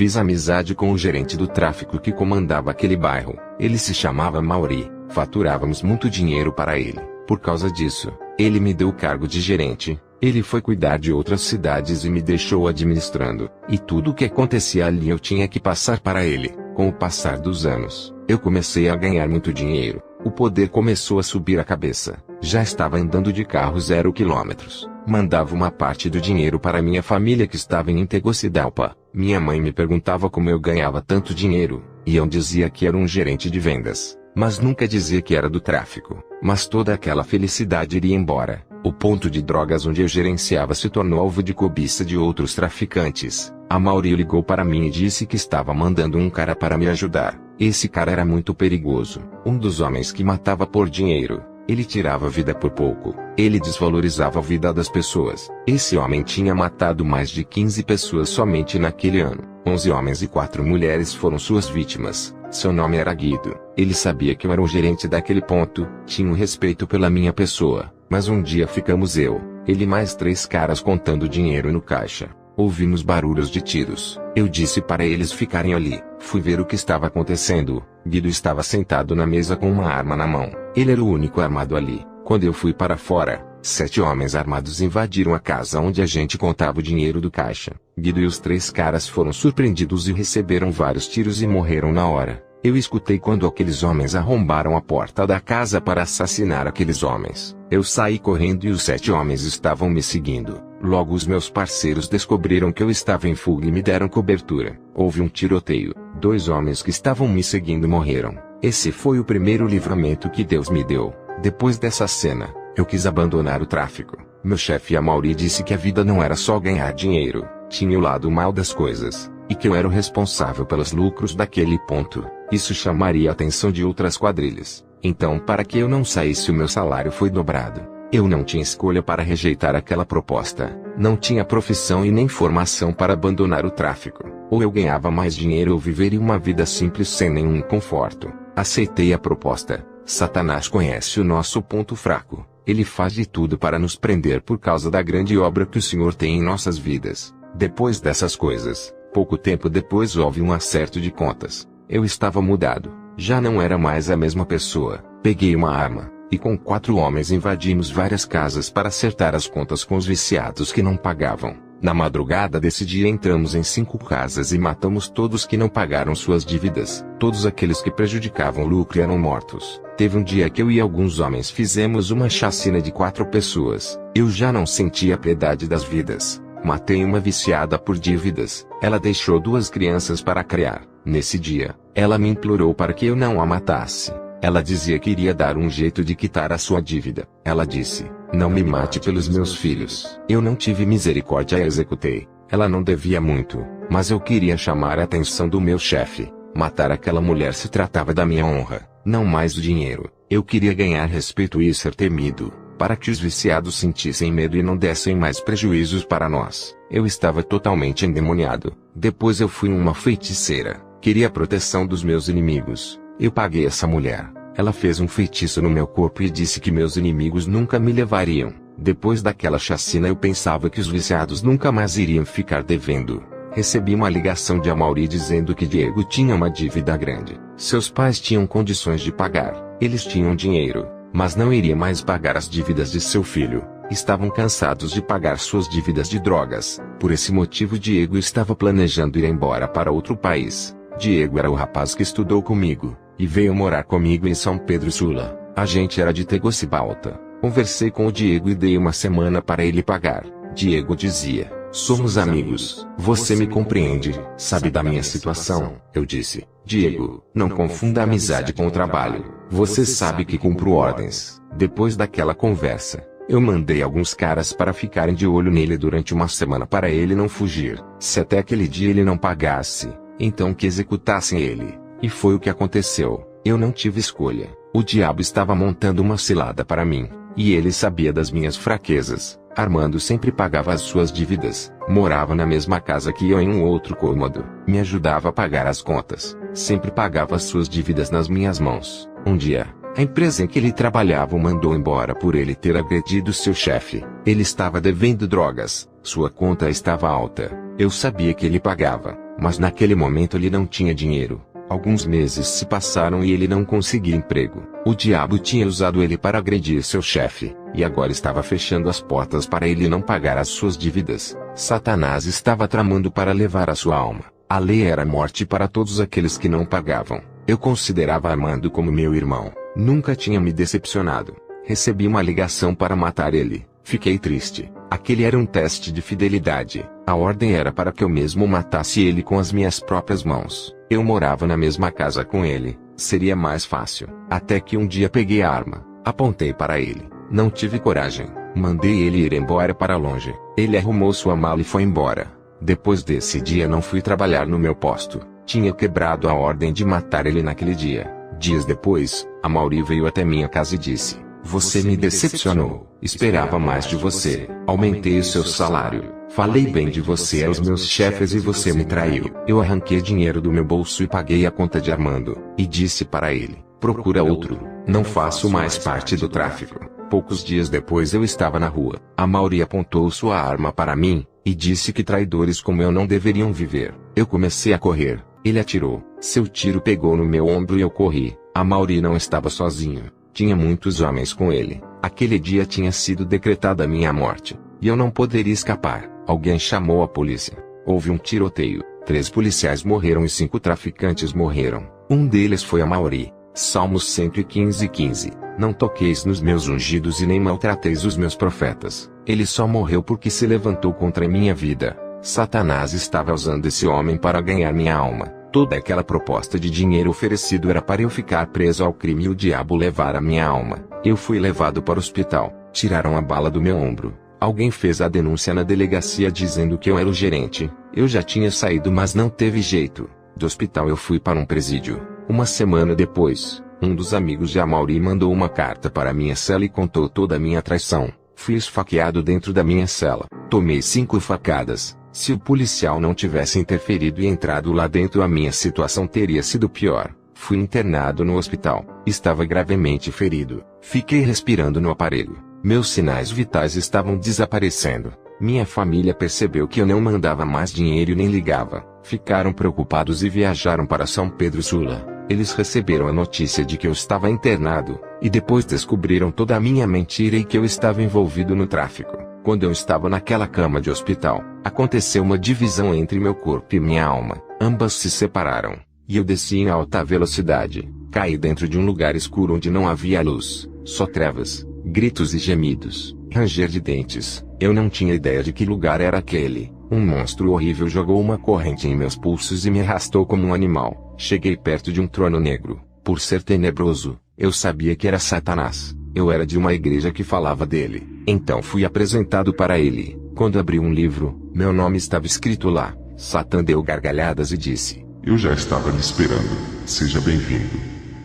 Fiz amizade com o gerente do tráfico que comandava aquele bairro. Ele se chamava Mauri. Faturávamos muito dinheiro para ele. Por causa disso, ele me deu o cargo de gerente. Ele foi cuidar de outras cidades e me deixou administrando. E tudo o que acontecia ali eu tinha que passar para ele. Com o passar dos anos, eu comecei a ganhar muito dinheiro. O poder começou a subir a cabeça. Já estava andando de carro 0 quilômetros. Mandava uma parte do dinheiro para minha família que estava em Tegucigalpa. Minha mãe me perguntava como eu ganhava tanto dinheiro, e eu dizia que era um gerente de vendas, mas nunca dizia que era do tráfico. Mas toda aquela felicidade iria embora. O ponto de drogas onde eu gerenciava se tornou alvo de cobiça de outros traficantes. A Mauri ligou para mim e disse que estava mandando um cara para me ajudar. Esse cara era muito perigoso. Um dos homens que matava por dinheiro. Ele tirava vida por pouco. Ele desvalorizava a vida das pessoas. Esse homem tinha matado mais de 15 pessoas somente naquele ano. 11 homens e 4 mulheres foram suas vítimas. Seu nome era Guido. Ele sabia que eu era o gerente daquele ponto, tinha um respeito pela minha pessoa. Mas um dia ficamos ele e mais 3 caras contando dinheiro no caixa. Ouvimos barulhos de tiros. Eu disse para eles ficarem ali. Fui ver o que estava acontecendo. Guido estava sentado na mesa com uma arma na mão. Ele era o único armado ali. Quando eu fui para fora, 7 homens armados invadiram a casa onde a gente contava o dinheiro do caixa. Guido e os 3 caras foram surpreendidos e receberam vários tiros e morreram na hora. Eu escutei quando aqueles homens arrombaram a porta da casa para assassinar aqueles homens. Eu saí correndo e os 7 homens estavam me seguindo. Logo os meus parceiros descobriram que eu estava em fuga e me deram cobertura. Houve um tiroteio. 2 homens que estavam me seguindo morreram. Esse foi o primeiro livramento que Deus me deu. Depois dessa cena, eu quis abandonar o tráfico. Meu chefe Mauri disse que a vida não era só ganhar dinheiro, tinha o lado mal das coisas, e que eu era o responsável pelos lucros daquele ponto. Isso chamaria a atenção de outras quadrilhas. Então, para que eu não saísse, o meu salário foi dobrado. Eu não tinha escolha para rejeitar aquela proposta. Não tinha profissão e nem formação para abandonar o tráfico. Ou eu ganhava mais dinheiro ou viveria uma vida simples sem nenhum conforto. Aceitei a proposta. Satanás conhece o nosso ponto fraco. Ele faz de tudo para nos prender por causa da grande obra que o Senhor tem em nossas vidas. Depois dessas coisas, pouco tempo depois houve um acerto de contas. Eu estava mudado. Já não era mais a mesma pessoa. Peguei uma arma, e com 4 homens invadimos várias casas para acertar as contas com os viciados que não pagavam. Na madrugada desse dia entramos em 5 casas e matamos todos que não pagaram suas dívidas. Todos aqueles que prejudicavam o lucro eram mortos. Teve um dia que eu e alguns homens fizemos uma chacina de 4 pessoas. Eu já não sentia piedade das vidas. Matei uma viciada por dívidas. Ela deixou 2 crianças para criar. Nesse dia, ela me implorou para que eu não a matasse. Ela dizia que iria dar um jeito de quitar a sua dívida. Ela disse: "Não me mate pelos meus filhos." Eu não tive misericórdia e a executei. Ela não devia muito, mas eu queria chamar a atenção do meu chefe. Matar aquela mulher se tratava da minha honra, não mais do dinheiro. Eu queria ganhar respeito e ser temido, para que os viciados sentissem medo e não dessem mais prejuízos para nós. Eu estava totalmente endemoniado. Depois eu fui uma feiticeira. Queria a proteção dos meus inimigos. Eu paguei essa mulher. Ela fez um feitiço no meu corpo e disse que meus inimigos nunca me levariam. Depois daquela chacina eu pensava que os viciados nunca mais iriam ficar devendo. Recebi uma ligação de Mauri dizendo que Diego tinha uma dívida grande. Seus pais tinham condições de pagar. Eles tinham dinheiro, mas não iria mais pagar as dívidas de seu filho. Estavam cansados de pagar suas dívidas de drogas. Por esse motivo Diego estava planejando ir embora para outro país. Diego era o rapaz que estudou comigo, e veio morar comigo em São Pedro Sula. A gente era de Tegucigalpa. Conversei com o Diego e dei uma semana para ele pagar. Diego dizia: "Somos amigos. Você me compreende, sabe da minha situação." Eu disse: "Diego, não confunda a amizade com o trabalho. Você sabe que cumpro ordens." Depois daquela conversa, eu mandei alguns caras para ficarem de olho nele durante uma semana para ele não fugir. Se até aquele dia ele não pagasse, então que executassem ele. E foi o que aconteceu. Eu não tive escolha. O diabo estava montando uma cilada para mim, e ele sabia das minhas fraquezas. Armando sempre pagava as suas dívidas, morava na mesma casa que eu em um outro cômodo, me ajudava a pagar as contas, sempre pagava as suas dívidas nas minhas mãos. Um dia, a empresa em que ele trabalhava o mandou embora por ele ter agredido seu chefe. Ele estava devendo drogas, sua conta estava alta. Eu sabia que ele pagava, Mas naquele momento ele não tinha dinheiro. Alguns meses se passaram e ele não conseguia emprego. O diabo tinha usado ele para agredir seu chefe, e agora estava fechando as portas para ele não pagar as suas dívidas. Satanás estava tramando para levar a sua alma. A lei era morte para todos aqueles que não pagavam. Eu considerava Armando como meu irmão. Nunca tinha me decepcionado. Recebi uma ligação para matar ele. Fiquei triste. Aquele era um teste de fidelidade. A ordem era para que eu mesmo matasse ele com as minhas próprias mãos. Eu morava na mesma casa com ele. Seria mais fácil. Até que um dia peguei a arma. Apontei para ele. Não tive coragem. Mandei ele ir embora para longe. Ele arrumou sua mala e foi embora. Depois desse dia não fui trabalhar no meu posto. Tinha quebrado a ordem de matar ele naquele dia. Dias depois, Amaury veio até minha casa e disse: "Você me decepcionou. Esperava mais de você. Aumentei o seu salário. Falei bem de você aos meus chefes e você me traiu." Eu arranquei dinheiro do meu bolso e paguei a conta de Armando. E disse para ele: "Procura outro. Não faço mais parte do tráfico." Poucos dias depois eu estava na rua. Amaury apontou sua arma para mim, e disse que traidores como eu não deveriam viver. Eu comecei a correr. Ele atirou. Seu tiro pegou no meu ombro e eu corri. Amaury não estava sozinho. Tinha muitos homens com ele. Aquele dia tinha sido decretada minha morte. E eu não poderia escapar. Alguém chamou a polícia. Houve um tiroteio. 3 policiais morreram e 5 traficantes morreram. Um deles foi Amaury. Salmos 115:15. Não toqueis nos meus ungidos e nem maltrateis os meus profetas. Ele só morreu porque se levantou contra minha vida. Satanás estava usando esse homem para ganhar minha alma. Toda aquela proposta de dinheiro oferecido era para eu ficar preso ao crime e o diabo levar a minha alma. Eu fui levado para o hospital. Tiraram a bala do meu ombro. Alguém fez a denúncia na delegacia dizendo que eu era o gerente. Eu já tinha saído, mas não teve jeito. Do hospital eu fui para um presídio. Uma semana depois, um dos amigos de Amaury mandou uma carta para minha cela e contou toda a minha traição. Fui esfaqueado dentro da minha cela. Tomei 5 facadas. Se o policial não tivesse interferido e entrado lá dentro, a minha situação teria sido pior. Fui internado no hospital. Estava gravemente ferido. Fiquei respirando no aparelho. Meus sinais vitais estavam desaparecendo. Minha família percebeu que eu não mandava mais dinheiro e nem ligava. Ficaram preocupados e viajaram para São Pedro Sula. Eles receberam a notícia de que eu estava internado, e depois descobriram toda a minha mentira e que eu estava envolvido no tráfico. Quando eu estava naquela cama de hospital, aconteceu uma divisão entre meu corpo e minha alma. Ambas se separaram, e eu desci em alta velocidade. Caí dentro de um lugar escuro onde não havia luz, só trevas, gritos e gemidos, ranger de dentes. Eu não tinha ideia de que lugar era aquele. Um monstro horrível jogou uma corrente em meus pulsos e me arrastou como um animal. Cheguei perto de um trono negro. Por ser tenebroso, eu sabia que era Satanás. Eu era de uma igreja que falava dele. Então fui apresentado para ele. Quando abri um livro, meu nome estava escrito lá. Satã deu gargalhadas e disse: "Eu já estava lhe esperando. Seja bem-vindo."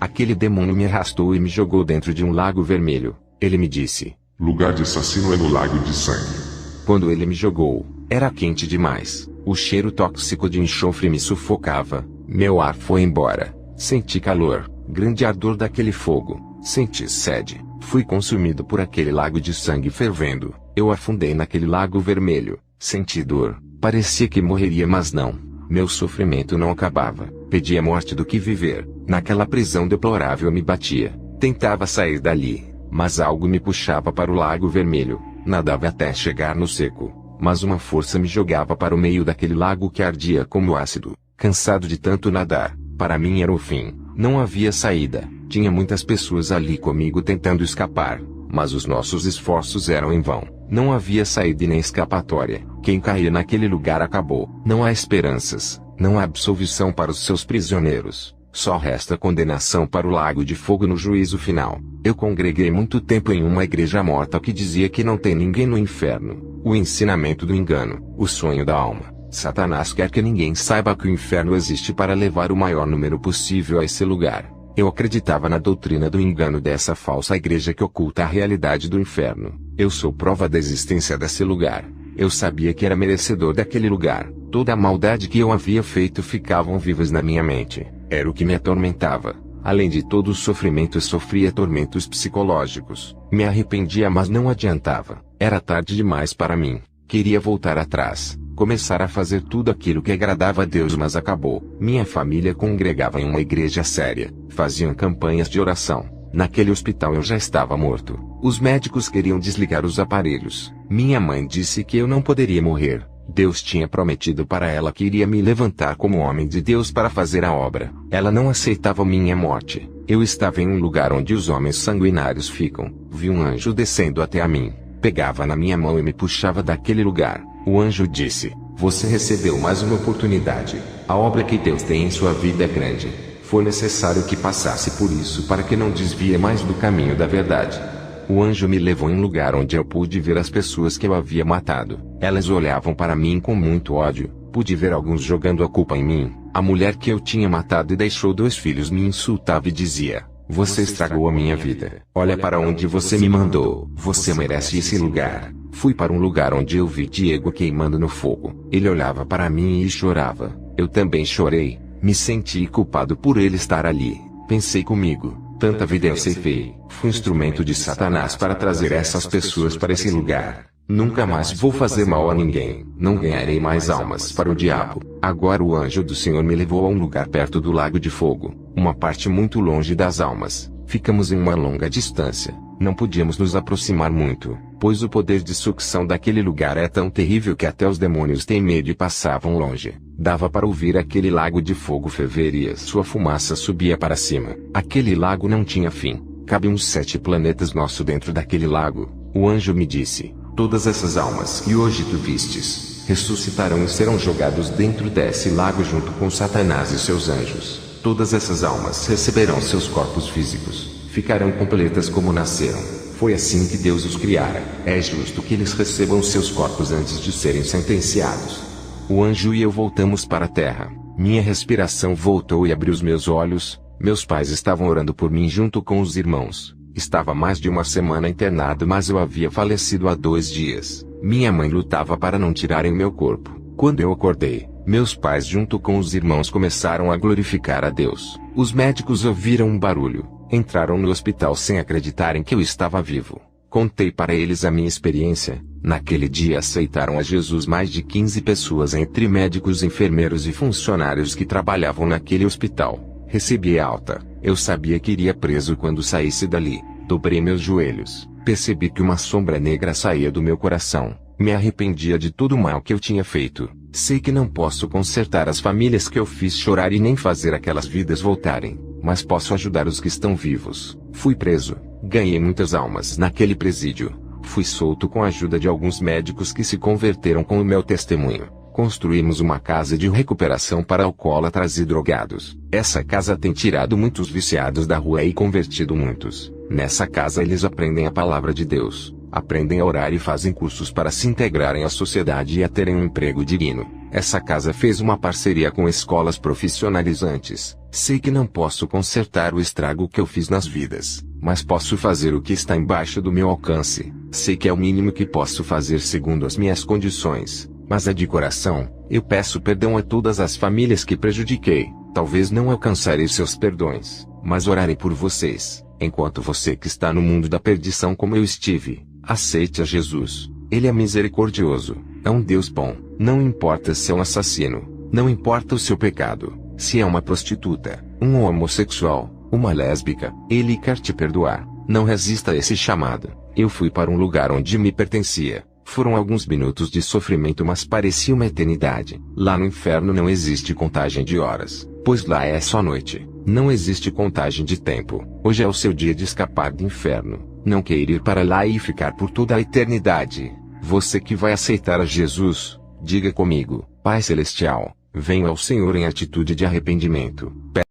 Aquele demônio me arrastou e me jogou dentro de um lago vermelho. Ele me disse: "Lugar de assassino é no lago de sangue." Quando ele me jogou, era quente demais. O cheiro tóxico de enxofre me sufocava. Meu ar foi embora. Senti calor, grande ardor daquele fogo. Senti sede. Fui consumido por aquele lago de sangue fervendo. Eu afundei naquele lago vermelho. Senti dor. Parecia que morreria, mas não. Meu sofrimento não acabava. Pedi a morte do que viver. Naquela prisão deplorável me batia. Tentava sair dali, mas algo me puxava para o lago vermelho. Nadava até chegar no seco, mas uma força me jogava para o meio daquele lago que ardia como ácido. Cansado de tanto nadar, para mim era o fim. Não havia saída. Tinha muitas pessoas ali comigo tentando escapar, mas os nossos esforços eram em vão. Não havia saída e nem escapatória. Quem caía naquele lugar acabou. Não há esperanças, não há absolvição para os seus prisioneiros. Só resta condenação para o lago de fogo no juízo final. Eu congreguei muito tempo em uma igreja morta que dizia que não tem ninguém no inferno. O ensinamento do engano, o sonho da alma. Satanás quer que ninguém saiba que o inferno existe para levar o maior número possível a esse lugar. Eu acreditava na doutrina do engano dessa falsa igreja que oculta a realidade do inferno. Eu sou prova da existência desse lugar. Eu sabia que era merecedor daquele lugar. Toda a maldade que eu havia feito ficavam vivas na minha mente. Era o que me atormentava. Além de todo o sofrimento, eu sofria tormentos psicológicos. Me arrependia, mas não adiantava. Era tarde demais para mim. Queria voltar atrás. começara a fazer tudo aquilo que agradava a Deus, mas acabou. Minha família congregava em uma igreja séria, faziam campanhas de oração. Naquele hospital eu já estava morto. Os médicos queriam desligar os aparelhos. Minha mãe disse que eu não poderia morrer. Deus tinha prometido para ela que iria me levantar como homem de Deus para fazer a obra. Ela não aceitava minha morte. Eu estava em um lugar onde os homens sanguinários ficam. Vi um anjo descendo até a mim. Pegava na minha mão e me puxava daquele lugar. O anjo disse: "Você recebeu mais uma oportunidade. A obra que Deus tem em sua vida é grande. Foi necessário que passasse por isso para que não desvie mais do caminho da verdade." O anjo me levou em um lugar onde eu pude ver as pessoas que eu havia matado. Elas olhavam para mim com muito ódio. Pude ver alguns jogando a culpa em mim. A mulher que eu tinha matado e deixou 2 filhos me insultava e dizia: "Você estragou a minha vida. Olha para onde você me mandou. Você merece esse lugar." Fui para um lugar onde eu vi Diego queimando no fogo. Ele olhava para mim e chorava. Eu também chorei. Me senti culpado por ele estar ali. Pensei comigo: tanta vida eu ceifei. Fui instrumento de Satanás para trazer essas pessoas para esse lugar. Nunca mais vou fazer mal a ninguém. Não ganharei mais almas para o diabo. Agora o anjo do Senhor me levou a um lugar perto do lago de fogo, uma parte muito longe das almas. Ficamos em uma longa distância. Não podíamos nos aproximar muito, pois o poder de sucção daquele lugar é tão terrível que até os demônios têm medo e passavam longe. Dava para ouvir aquele lago de fogo ferver e sua fumaça subia para cima. Aquele lago não tinha fim. Cabiam 7 planetas nossos dentro daquele lago. O anjo me disse: "Todas essas almas que hoje tu vistes, ressuscitarão e serão jogados dentro desse lago junto com Satanás e seus anjos. Todas essas almas receberão seus corpos físicos, ficarão completas como nasceram. Foi assim que Deus os criara. É justo que eles recebam seus corpos antes de serem sentenciados." O anjo e eu voltamos para a terra. Minha respiração voltou e abri os meus olhos. Meus pais estavam orando por mim junto com os irmãos. Estava mais de uma semana internado, mas eu havia falecido há 2 dias. Minha mãe lutava para não tirarem meu corpo. Quando eu acordei, meus pais junto com os irmãos começaram a glorificar a Deus. Os médicos ouviram um barulho. Entraram no hospital sem acreditarem que eu estava vivo. Contei para eles a minha experiência. Naquele dia aceitaram a Jesus mais de 15 pessoas, entre médicos, enfermeiros e funcionários que trabalhavam naquele hospital. Recebi alta. Eu sabia que iria preso quando saísse dali. Dobrei meus joelhos. Percebi que uma sombra negra saía do meu coração. Me arrependia de todo o mal que eu tinha feito. Sei que não posso consertar as famílias que eu fiz chorar e nem fazer aquelas vidas voltarem, mas posso ajudar os que estão vivos. Fui preso. Ganhei muitas almas naquele presídio. Fui solto com a ajuda de alguns médicos que se converteram com o meu testemunho. Construímos uma casa de recuperação para alcoólatras e drogados. Essa casa tem tirado muitos viciados da rua e convertido muitos. Nessa casa eles aprendem a palavra de Deus, aprendem a orar e fazem cursos para se integrarem à sociedade e a terem um emprego digno. Essa casa fez uma parceria com escolas profissionalizantes. Sei que não posso consertar o estrago que eu fiz nas vidas, mas posso fazer o que está embaixo do meu alcance. Sei que é o mínimo que posso fazer segundo as minhas condições. Mas de coração, eu peço perdão a todas as famílias que prejudiquei. Talvez não alcançarei seus perdões, mas orarei por vocês. Enquanto você que está no mundo da perdição como eu estive, aceite a Jesus. Ele é misericordioso, é um Deus bom. Não importa se é um assassino, não importa o seu pecado, se é uma prostituta, um homossexual, uma lésbica, Ele quer te perdoar. Não resista a esse chamado. Eu fui para um lugar onde me pertencia. Foram alguns minutos de sofrimento, mas parecia uma eternidade. Lá no inferno não existe contagem de horas, pois lá é só noite. Não existe contagem de tempo. Hoje é o seu dia de escapar do inferno. Não queira ir para lá e ficar por toda a eternidade. Você que vai aceitar a Jesus, diga comigo: Pai Celestial, venho ao Senhor em atitude de arrependimento. Peço